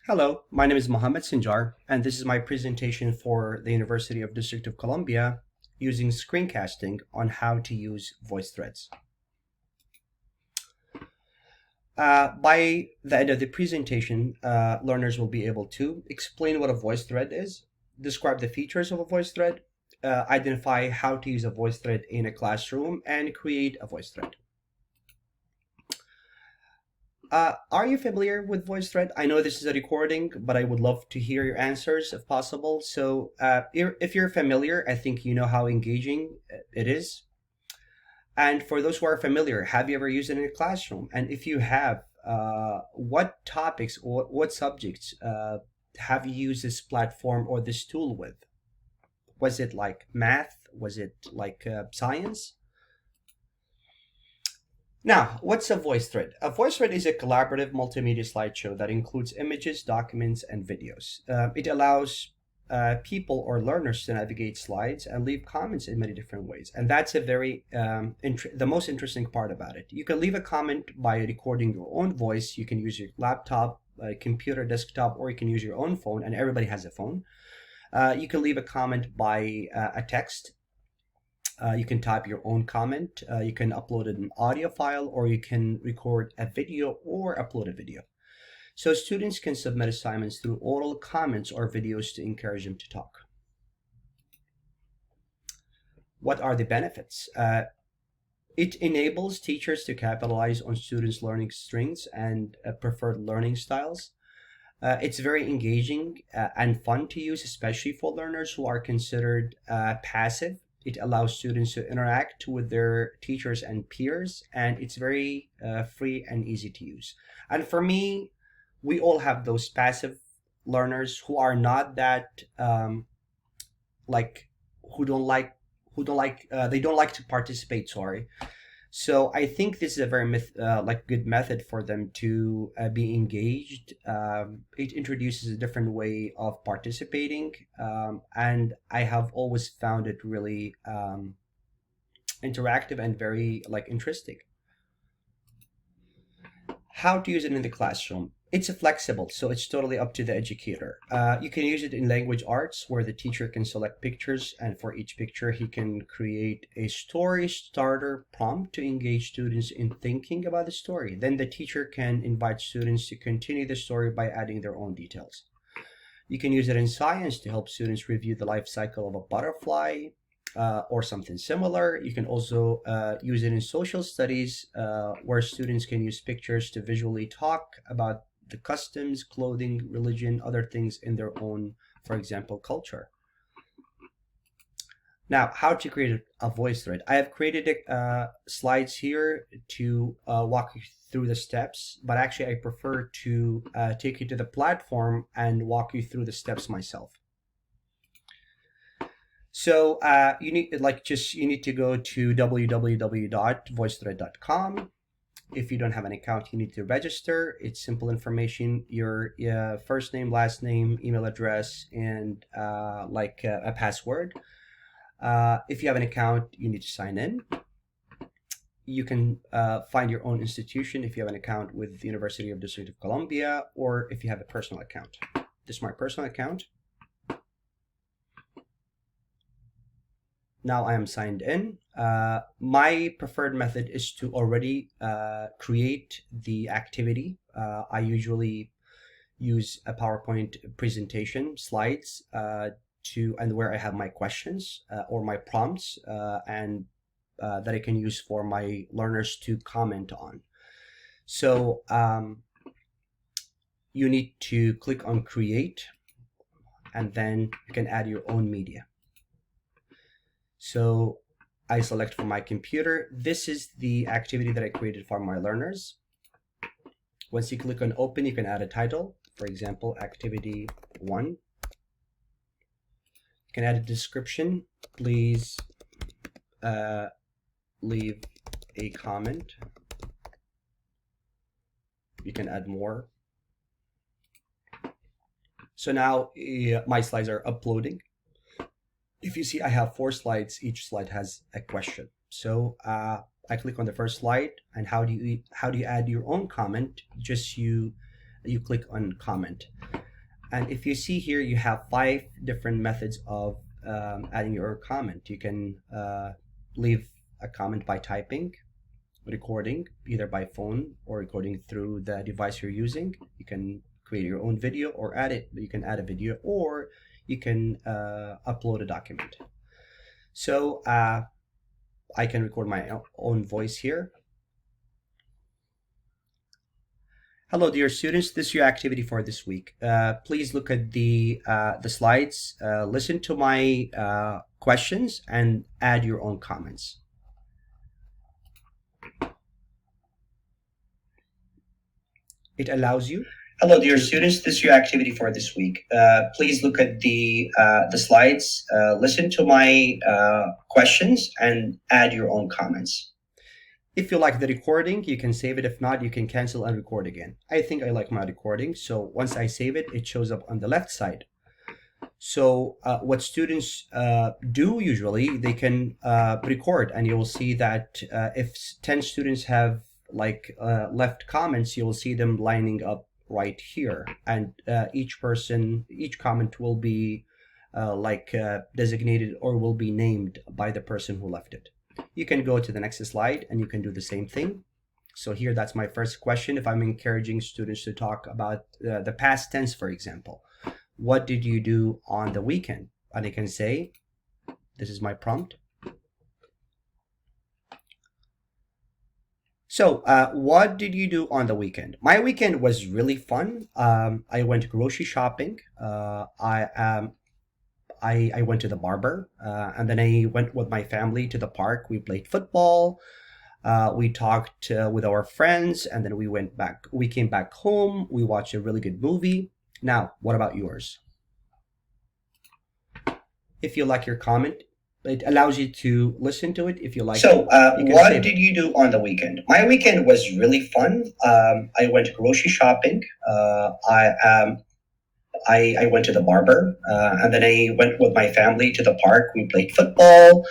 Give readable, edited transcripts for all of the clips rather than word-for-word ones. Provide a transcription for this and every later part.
Hello, my name is Mohammed Sinjar, and this is my presentation for the University of District of Columbia using screencasting on how to use VoiceThreads. By the end of the presentation, learners will be able to explain what a VoiceThread is, describe the features of a VoiceThread, identify how to use a VoiceThread in a classroom, and create a VoiceThread. Are you familiar with VoiceThread? I know this is a recording, but I would love to hear your answers if possible. So if you're familiar, I think you know how engaging it is. And for those who are familiar, have you ever used it in a classroom? And if you have, what topics or what subjects have you used this platform or this tool with? Was it like math? Was it like science? Now, what's a VoiceThread? A VoiceThread is a collaborative multimedia slideshow that includes images, documents, and videos. It allows people or learners to navigate slides and leave comments in many different ways. And that's a the most interesting part about it. You can leave a comment by recording your own voice. You can use your laptop, computer, desktop, or you can use your own phone, and everybody has a phone. You can leave a comment by a text. You can type your own comment, you can upload an audio file, or you can record a video or upload a video. So students can submit assignments through oral comments or videos to encourage them to talk. What are the benefits? It enables teachers to capitalize on students' learning strengths and preferred learning styles. It's very engaging and fun to use, especially for learners who are considered passive. It allows students to interact with their teachers and peers, and it's very free and easy to use. And for me, we all have those passive learners who are not that like they don't like to participate. Sorry. So I think this is a very good method for them to be engaged. It introduces a different way of participating, and I have always found it really interactive and very interesting. How to use it in the classroom? It's flexible, so it's totally up to the educator. You can use it in language arts where the teacher can select pictures, and for each picture he can create a story starter prompt to engage students in thinking about the story. Then the teacher can invite students to continue the story by adding their own details. You can use it in science to help students review the life cycle of a butterfly, or something similar. You can also use it in social studies, where students can use pictures to visually talk about the customs, clothing, religion, other things in their own, for example, culture. Now, how to create a voice thread. I have created slides here to walk you through the steps, but actually I prefer to take you to the platform and walk you through the steps myself. So you need to go to www.voicethread.com. If you don't have an account, you need to register. It's simple information: your first name, last name, email address, and a password. If you have an account, you need to sign in. You can find your own institution if you have an account with the University of District of Columbia, or if you have a personal account. This is my personal account. Now I am signed in. My preferred method is to already create the activity. I usually use a PowerPoint presentation, slides, and where I have my questions or my prompts, and that I can use for my learners to comment on. So you need to click on Create, and then you can add your own media. So I select from my computer. This is the activity that I created for my learners. Once you click on open, you can add a title. For example, activity 1. You can add a description. Please leave a comment. You can add more. So now my slides are uploading. If you see, I have 4 slides. Each slide has a question. So I click on the first slide, and how do you add your own comment? Just you click on comment. And if you see here, you have 5 different methods of adding your comment. You can leave a comment by typing, recording, either by phone or recording through the device you're using. You can create your own video or add it. You can add a video, or you can upload a document. So I can record my own voice here. Hello, dear students. This is your activity for this week. Please look at the slides, listen to my questions, and add your own comments. It allows you. Hello, dear students. This is your activity for this week. Please look at the slides, listen to my questions, and add your own comments. If you like the recording, you can save it. If not, you can cancel and record again. I think I like my recording, so once I save it, it shows up on the left side. So what students do usually, they can record, and you will see that if 10 students have left comments, you will see them lining up right here, and each comment will be designated or will be named by the person who left it. You can go to the next slide and you can do the same thing. So here, that's my first question. If I'm encouraging students to talk about the past tense, for example, what did you do on the weekend? And I can say, this is my prompt. So what did you do on the weekend? My weekend was really fun. I went grocery shopping. I went to the barber, and then I went with my family to the park. We played football. We talked with our friends, and then we came back home. We watched a really good movie. Now, what about yours? If you like your comment, it allows you to listen to it if you like. So, what did you do on the weekend? My weekend was really fun. I went grocery shopping. I went to the barber, and then I went with my family to the park. We played football.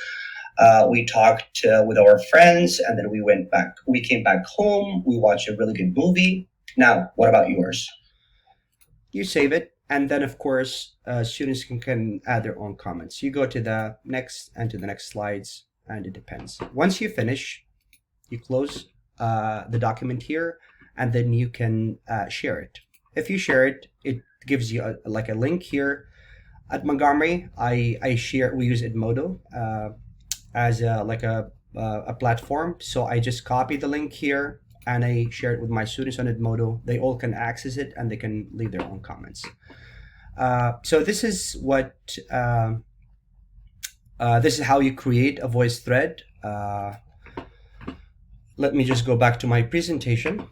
We talked with our friends, and then we came back home. We watched a really good movie. Now, what about yours? You save it, and then of course, students can add their own comments. You go to the next and to the next slides, and it depends. Once you finish, you close the document here, and then you can share it. If you share it, it gives you a link here. At Montgomery, we use Edmodo as a platform. So I just copy the link here and I share it with my students on Edmodo. They all can access it and they can leave their own comments. So this is what this is how you create a voice thread. Let me just go back to my presentation.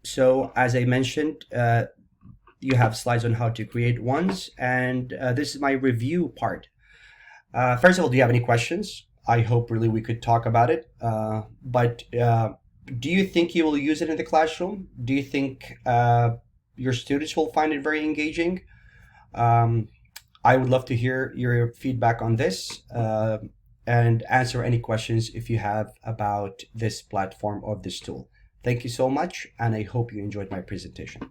So as I mentioned, you have slides on how to create ones, and this is my review part. First of all, do you have any questions? I hope really we could talk about it. But do you think you will use it in the classroom? Do you think your students will find it very engaging? I would love to hear your feedback on this and answer any questions if you have about this platform or this tool. Thank you so much, and I hope you enjoyed my presentation.